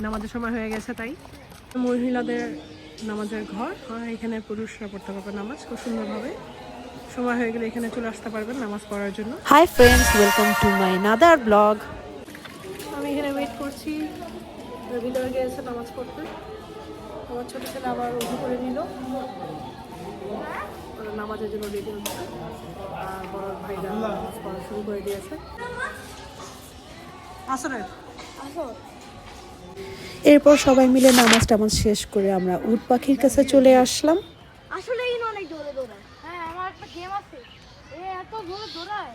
নামাজের সময় হয়ে গেছে, তাই মহিলাদের নামাজের ঘর। আর এখানে পুরুষরা পড়তে পারবে নামাজ খুব সুন্দরভাবে। সময় হয়ে গেলে এখানে চলে আসতে পারবেন নামাজ পড়ার জন্য। Hi friends, welcome to my another blog. আমি এখানে ওয়েট করছি, ভিতরে গিয়েছে নামাজ পড়তে। আমার ছোটো ছেলে আবার উঠে করে নিল, নামাজের জন্য রেডি হচ্ছে। আর বড় ভাইরা নামাজ পড়া শুরু করে দিয়েছে। আসরের এরপর সবাই মিলে নামাজ টামাজ শেষ করে আমরা উট পাখির কাছে চলে আসলাম। আসলে এই অনেক দৌড়ে দৌড়ায়। হ্যাঁ, আমার একটা গেম আছে, এত জোরে দৌড়ায়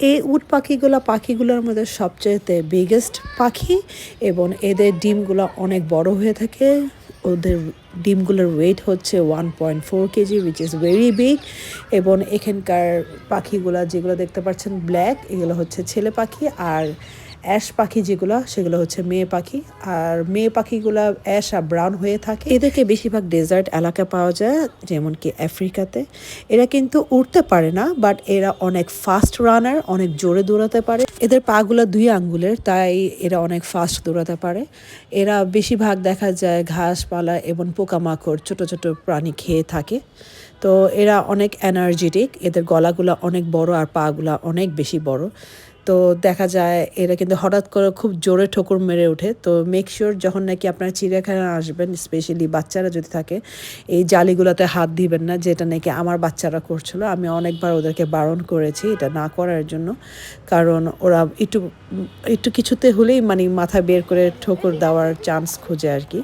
এই উট পাখিগুলোর মধ্যে সবচেয়ে বিগেস্ট পাখি এবং এদের ডিমগুলো অনেক বড় হয়ে থাকে। ওদের ডিমগুলোর ওয়েট হচ্ছে 1.4 KG, which is very big. এবং এখানকার পাখিগুলা যেগুলো দেখতে পাচ্ছেন ব্ল্যাক, এগুলো হচ্ছে ছেলে পাখি। আর অ্যাশ পাখি যেগুলো, সেগুলো হচ্ছে মেয়ে পাখি। আর মেয়ে পাখিগুলো অ্যাশ আর ব্রাউন হয়ে থাকে। এদেরকে বেশিরভাগ ডেজার্ট এলাকায় পাওয়া যায়, যেমন কি আফ্রিকাতে। এরা কিন্তু উড়তে পারে না, বাট এরা অনেক ফাস্ট রানার, অনেক জোরে দৌড়াতে পারে। এদের পাগুলো 2 আঙ্গুলের, তাই এরা অনেক ফাস্ট দৌড়াতে পারে। এরা বেশিরভাগ দেখা যায় ঘাসপালা এবং পোকামাকড়, ছোট ছোট প্রাণী খেয়ে থাকে। তো এরা অনেক এনার্জেটিক, এদের গলাগুলো অনেক বড় আর পাগুলা অনেক বেশি বড়। তো দেখা যায় এরা কিন্তু হঠাৎ করে খুব জোরে ঠোকর মেরে ওঠে। তো মেক শিওর যখন নাকি আপনারা চিড়িয়াখানায় আসবেন, স্পেশালি বাচ্চারা যদি থাকে, এই জালিগুলোতে হাত দিবেন না, যেটা নাকি আমার বাচ্চারা করছিল। আমি অনেকবার ওদেরকে বারণ করেছি এটা না করার জন্য, কারণ ওরা একটু কিছুতে হলেই মানে মাথা বের করে ঠোকর দেওয়ার চান্স খোঁজে আর কি।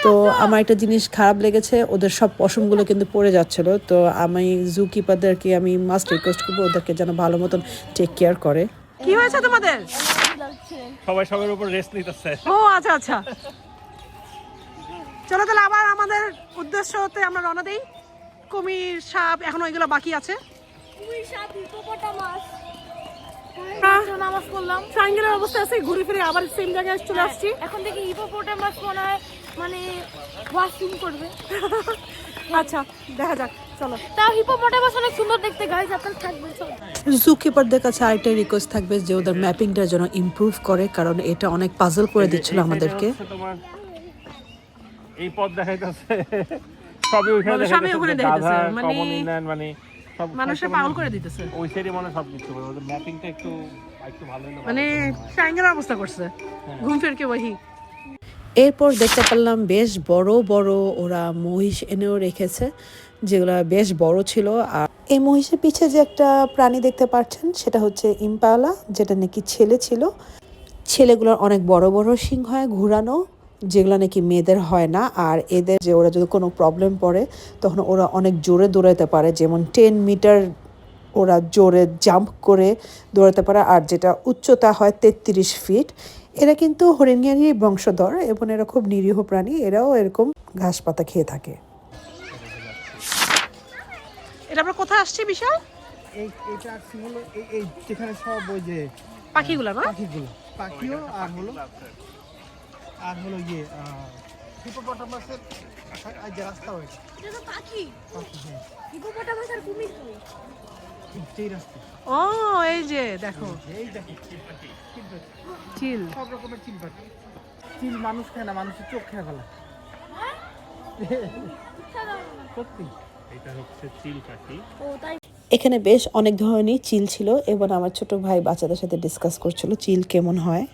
তো আমার একটা জিনিস খারাপ লেগেছে, ওদের সব পশমগুলো কিন্তু পড়ে যাচ্ছিল। তো আমি জু কিপারদেরকে আমি মাস্ট রিকোয়েস্ট করবো ওদেরকে যেন ভালো মতন টেক কেয়ার করে। কি হয়েছে তোমাদের? সবাই সবার উপর রেস্ট নিতেছে। ও আচ্ছা আচ্ছা, চলো তাহলে আবার আমাদের উদ্দেশ্যতে আমরা রওনা দেই। কুমির, সাপ এখনো এগুলো বাকি আছে। কুমির, সাপ, হিপোপটামাস নামাজ পড়লাম। ট্রায়াঙ্গেলের অবস্থা আছে, ঘুরে ফিরে আবার সেম জায়গায় চলে আসছি। এখন থেকে হিপোপটামাস মনে হয় মানে ওয়াশরুম করবে। আচ্ছা দেখা যাক, চলো। তাও হিপোপটামাস অনেক সুন্দর দেখতে, গাইস আপনারা থাকবেন সব। জু কিপারদের কাছে আরেকটা রিকোয়েস্ট থাকবে যে ওদের ম্যাপিংটা যেন ইমপ্রুভ করে, কারণ এটা অনেক পাজল করে দিচ্ছিল আমাদেরকে। তোমার এই পথ দেখাইতেছে সবই ওখানে দেখাইতেছে, মানে কমন ইনল্যান্ড, মানে সব মানুষের পাগল করে দিতেছে। ওই সাইডে মানে সব কিছু ওদের ম্যাপিংটা একটু ভালো হলো, মানে ট্রায়াঙ্গেলের অবস্থা করছে, ঘুম ফির কে ওহি। এরপর দেখতে পেলাম বেশ বড় বড় ওরা মহিষ এনেও রেখেছে, যেগুলো বেশ বড় ছিল। আর এই মহিষের পিছে যে একটা প্রাণী দেখতে পাচ্ছেন, সেটা হচ্ছে ইম্পালা, যেটা নাকি ছেলে ছিল। ছেলেগুলোর অনেক বড় বড় শিং হয় ঘুরানো, যেগুলো নাকি মেয়েদের হয় না। আর এদের যে ওরা যদি কোনো প্রবলেম পড়ে, তখন ওরা অনেক জোরে দৌড়াতে পারে, যেমন 10 মিটার ওরা জোরে জাম্প করে দৌড়াতে পারে। আর যেটা উচ্চতা হয় 33 ফিট। এরা কিন্তু হরিণিয়ারই বংশধর এবং এরা খুব নিরীহ প্রাণী। এরাও এরকম ঘাস পাতা খেয়ে থাকে। এটা আমরা কোথায় আসছি বিশাল? এইটা আসছে হলো এই যেখানে সব ওই যে পাখিগুলো না, পাখিও আর হলো ইয়ে হিপোপটামাসের যে রাস্তা হয়েছে, এটা তো পাখি। হ্যাঁ, হিপোপটামাস আর কুমির কই? সেই রাস্তা। ও এই যে দেখো এই দেখো চিল, সব রকমের চিল পাখি। চিল মানুষ খায় না, মানুষের চোখ খেয়ে ফেলা। সত্যি এটা হচ্ছে চিল পাখি। ও তাই। এখানে বেশ অনেক ধরনের চিল ছিল এবং আমার ছোট ভাই বাচ্চাদের সাথে ডিসকাস করছিল চিল কেমন হয়।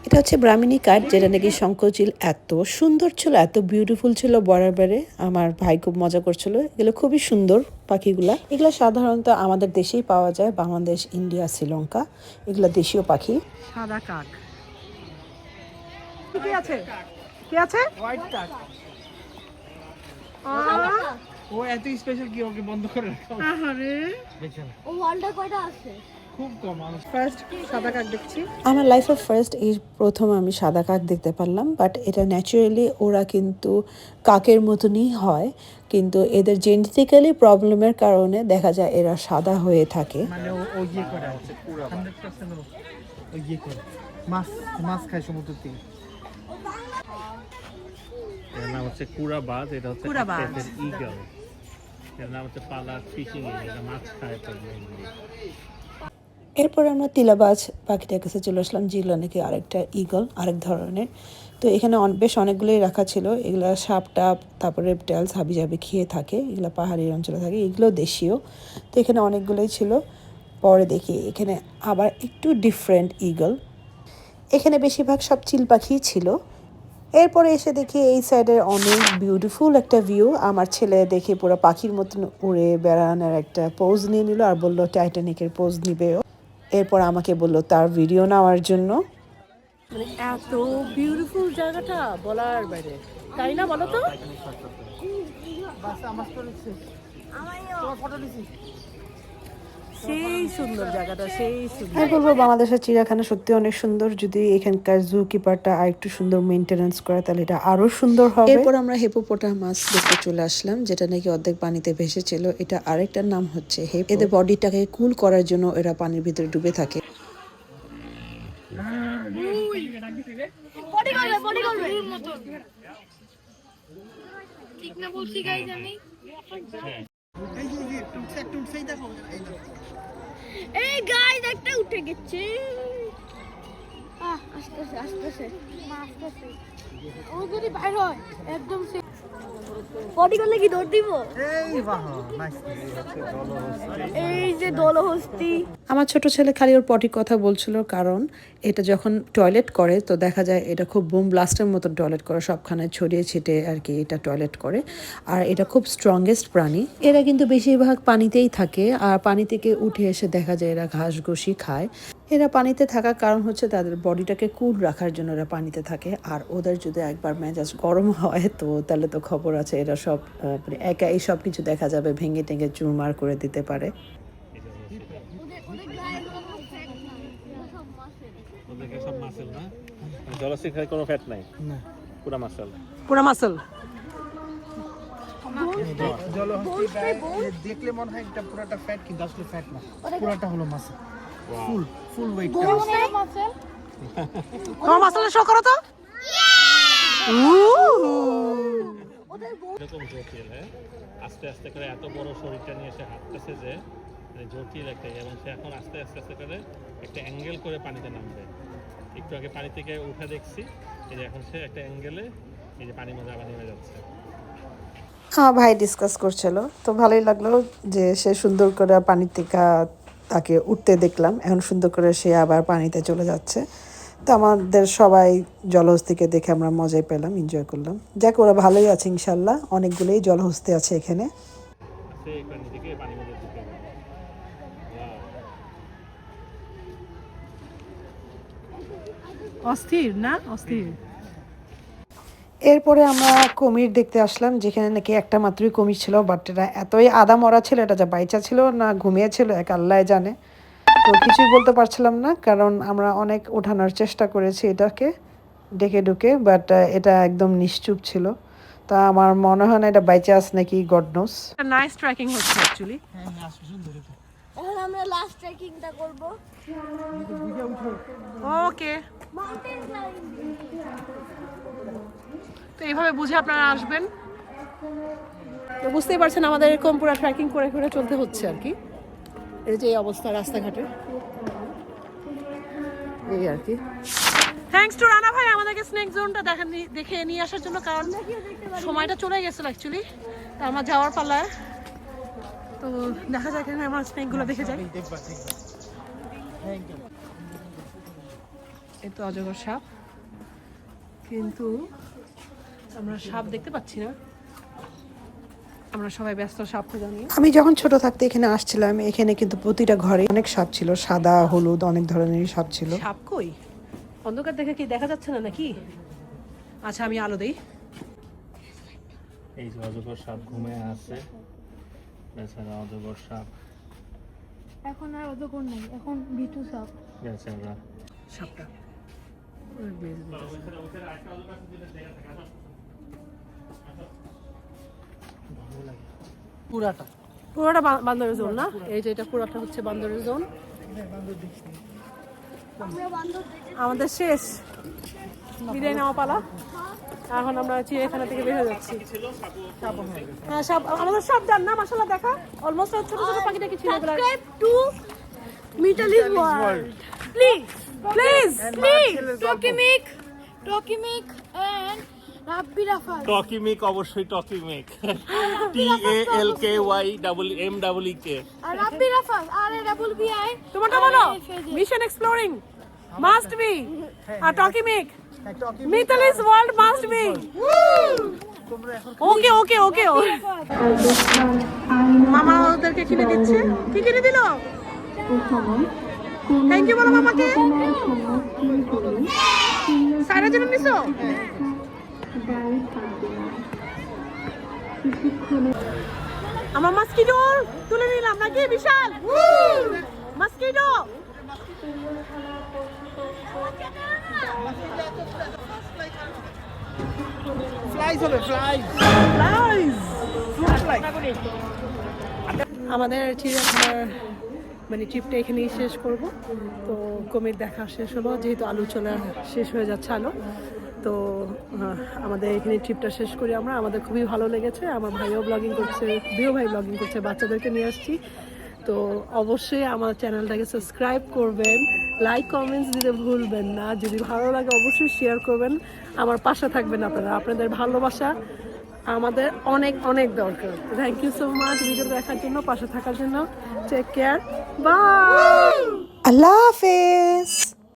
এটা হচ্ছে ব্রাহ্মিনী কাঠ, যেটা নাকি শঙ্খচিল। এত সুন্দর ছিল, এত বিউটিফুল ছিল বরাবরে। আমার ভাই খুব মজা করছিল। এগুলো খুবই সুন্দর পাখিগুলা। এগুলো সাধারণত আমাদের দেশেই পাওয়া যায়, বাংলাদেশ, ইন্ডিয়া, শ্রীলঙ্কা। এগুলো দেশীয় পাখি। সাদা কাক। কি আছে? কি আছে? হোয়াইট কাক। ও এত স্পেশাল কি ওকে বন্ধ করে রাখা? আরে দেখছেন ও ওয়ালটা কয়টা আছে? খুব কম মানুষ। ফার্স্ট সাদা কাক দেখছি। আমার লাইফে ফার্স্ট এই প্রথম আমি সাদা কাক দেখতে পারলাম। বাট এটা ন্যাচারালি ওরা কিন্তু কাকের মতনই হয়, কিন্তু এদের জেনেটিক্যালি প্রবলেমের কারণে দেখা যায় এরা সাদা হয়ে থাকে। মানে ও ইয়ে করে আছে 100% ও ইয়ে করে মাছ খায় সমুদ্র থেকে। এর নাম হচ্ছে কুরাবাজ, এটা হচ্ছে কুরাবাজ। ইগল। এর নাম হচ্ছে পালা ফিশিং, এটা মাছ খায় তো mainly। এরপর আমরা তিলাবাজ পাখিটার কাছে চলে আসলাম, যেগুলো নাকি আরেকটা ঈগল, আরেক ধরনের। তো এখানে বেশ অনেকগুলোই রাখা ছিল। এগুলো সাপ টাপ, তারপরে রেপটাইলস হাবি জাবি খেয়ে থাকে, এগুলো পাহাড়ি অঞ্চলে থাকে, এগুলো দেশীয়। তো এখানে অনেকগুলোই ছিল। পরে দেখি এখানে আবার একটু ডিফারেন্ট ঈগল। এখানে বেশিরভাগ সব চিল পাখিই ছিল। এরপরে এসে দেখি এই সাইডের অনেক বিউটিফুল একটা ভিউ। আমার ছেলে দেখে পুরো পাখির মতন উড়ে বেড়ানোর একটা পোজ নিয়ে নিল আর বলল টাইটানিকের পোজ নিবেও। এরপর আমাকে বলল তার ভিডিও নেওয়ার জন্য। মানে এত বিউটিফুল জায়গাটা বলার বাইরে, তাই না বলো তো? বাস আমার স্টোরি শেষ। তোমার ফটো দিছি। সেই সুন্দর জায়গাটা, সেই সুন্দর। আমি বলবো বাংলাদেশের চিড়িয়াখানা সত্যি অনেক সুন্দর। যদি এখানকার জু কিপারটা আর একটু সুন্দর মেনটেনেন্স করে তাহলে এটা আরো সুন্দর হবে। এরপর আমরা হিপোপোটামাস দেখতে চলে আসলাম, যেটা নাকি অর্ধেক পানিতে ভেসেছিল। এটা আরেকটার নাম হচ্ছে হেপ। এদের বডিটাকে কুল করার জন্য এরা পানির ভিতরে ডুবে থাকে। পটি করবে, পটি করবে। ঠিক না বলছি গাইজ আমি? এই যে একটা উঠছেই দেখো। এই গাইজ একটা উঠে গেছে। আসতেছে আসতেছে আসতেছে। ও যদি বাইর হয় একদম পটি করলে কি দৌড় দিব? এই বাহ নাইস। এই যে দলহস্তি। আমার ছোট ছেলে খালি ওর পটির কথা বলছিল, কারণ এটা যখন টয়লেট করে তো দেখা যায় এটা খুব বুম ব্লাস্টের মতো টয়লেট করে, সবখানে ছড়িয়ে ছিটে আর কি এটা টয়লেট করে। আর এটা খুব স্ট্রংগেস্ট প্রাণী। এরা কিন্তু বেশিরভাগ পানিতেই থাকে, আর পানি থেকে উঠে এসে দেখা যায় এরা ঘাস ঘুষি খায়। এরা পানিতে থাকার কারণ হচ্ছে তাদের বডিটাকে কুল রাখার জন্য এরা পানিতে থাকে। আর ওদের যদি একবার মেজাজ গরম হয় তো তাহলে তো খবর আছে, এরা সব মানে একাই সব কিছু দেখা যাবে ভেঙে টেঙে চুরমার করে দিতে পারে। ওদেরকে সব মাসেল না, জলশিখায় কোনো ফ্যাট নাই, না পুরা মাসেল। পুরা মাসল। জলহস্তি দেখলে মনে হয় এটা পুরাটা ফ্যাট, কিন্তু আসলে ফ্যাট না, পুরাটা হলো মাসল। ফুল ওয়েট। তোমার মাসলের শো করো তো। এরকম জটিল, হ্যাঁ, আস্তে আস্তে করে এত বড় শরীরটা নিয়ে এসে হাঁটতেছে যে মানে জটিল একটা, এবং সে এখন আস্তে আস্তে আস্তে করে একটা অ্যাঙ্গেল করে পানিতে নামবে। একটু আগে পানি থেকে উঠে দেখছি, এই যে এখন সে একটা অ্যাঙ্গেলে এই যে পানির মধ্যে আবার নেমে যাচ্ছে। হ্যাঁ, ভাই ডিসকাস করছিল, তো ভালোই লাগলো যে সে সুন্দর করে পানির থেকে তাকে উঠতে দেখলাম। এখন সুন্দর করে সে আবার পানিতে চলে যাচ্ছে। তো আমাদের সবাই জলহস্তিকে দেখে আমরা মজাই পেলাম, এনজয় করলাম। যাক, ওরা ভালোই আছে ইনশাল্লাহ। অনেকগুলোই জলহস্তি আছে এখানে। সে পানি থেকে পানির মধ্যে ঢুকে গেল। অস্থির না? অস্থির। এরপরে আমরা কুমির দেখতে আসলাম, যেখানে নাকি একটা মাত্রই কুমির ছিল, বাট এটা এতই আদা মরা ছিল, এটা যা বাইচা ছিল না ঘুমিয়েছিল এক আল্লাহ জানে। তো কিছুই বলতে পারছিলাম না, কারণ আমরা অনেক ওঠানোর চেষ্টা করেছি এটাকে ডেকে ডুকে, বাট এটা একদম নিশ্চুপ ছিল। তা আমার মনে হয় না এটা বাইচা আছে নাকি, গড নোস। নাইস ট্রেকিং হচ্ছে অ্যাকচুয়ালি। হ্যাঁ আসলে সুন্দর এটা। এখন আমরা লাস্ট ট্রেকিংটা করব। ওকে, মাউন্টেন ক্লাইম্বিং। তো এইভাবে বুঝে আপনারা আসবেন। তো বুঝতেই পারছেন আমাদের এরকম পুরো ট্রেকিং করে করে চলতে হচ্ছে আর কি। এই যে এই অবস্থা রাস্তাঘাটে, এই আর কি। থ্যাঙ্কস টু রানা ভাই আমাদেরকে স্নেক জোনটা দেখে নিয়ে আসার জন্য, কারণ সময়টা চলে গেছিল অ্যাকচুয়ালি। তা আমার যাওয়ার পালায়, তো দেখা যায় এখানে আমার স্নেকগুলো দেখে যাই। দেখবা দেখবা। Thank you. এই তো অজগর সাপ, কিন্তু আমরা সাপ দেখতে পাচ্ছি না। আমরা সবাই ব্যস্ত সাপ খোঁজা নিয়ে। আমি যখন ছোট থাকতে এখানে আসছিলাম, এখানে কিন্তু প্রতিটা ঘরে অনেক সাপ ছিল, সাদা হলুদ অনেক ধরনেরই সাপ ছিল। সাপ কই? অন্ধকার দেখে কি দেখা যাচ্ছে না নাকি? আচ্ছা, আমি আলো দেই। এই যে অজগর সাপ ঘুমিয়ে আছে, বেচারা অজগর সাপ, এখন আর অতক্ষণ নেই, এখন বিটু সাপ। বেচারা। সাপটা পুরাটা পুরোটা বান্দরের জোন না? এই যে এটা পুরোটা হচ্ছে বান্দরের জোন। আমরা বান্ধব দেখে আমাদের শেষ। বিদায় নেওয়া পালা। এখন আমরা চিড়িয়াখানা থেকে বের হয়ে যাচ্ছি। হ্যাঁ, সব আমাদের সব ডান না মাশাআল্লাহ, দেখা অলমোস্ট ছোট ছোট পাখি দেখি ছিল এগুলো। Subscribe to Mitali's World. Please, please Toki Mick and Rabbi Rafal. টকি মেক, অবশ্যই টকি মেক, TALKYMMEK। আর Rabbi Rafal, RABBI। তোমারটা বলো। মিশন এক্সপ্লোরিং মাস্ট বি, আর টকি মেক, Mitali's world must be. Okay okay okay. মামা ওদেরকে কিনে দিচ্ছে। কি কিনে দিল? থ্যাংক ইউ বলো মামাকে। সারা জন্য নিছো? আমার মাস্কিটো তুলে নিলাম নাকি, বিশাল মাস্কিটো। ফ্লাইজ হবে, ফ্লাইজ। আমাদের চিড়িয়াখানার মানে ট্রিপটা এখানেই শেষ করব। তো কুমির দেখা শেষ হলো, যেহেতু আলু চলে শেষ হয়ে যাচ্ছে আলু। তো আমাদের এখানে ট্রিপটা শেষ করি আমরা। আমাদের খুবই ভালো লেগেছে। আমার ভাইও ব্লগিং করছে, প্রিয় ভাই ব্লগিং করছে, বাচ্চাদেরকে নিয়ে আসছি। তো অবশ্যই আমার চ্যানেলটাকে সাবস্ক্রাইব করবেন, লাইক কমেন্টস দিতে ভুলবেন না। যদি ভালো লাগে অবশ্যই শেয়ার করবেন, আমার পাশে থাকবেন আপনারা। আপনাদের ভালোবাসা আমাদের অনেক অনেক দরকার। Thank you so much video দেখার জন্য, পাশে থাকার জন্য। Take care, by. আল্লাহ হাফেজ।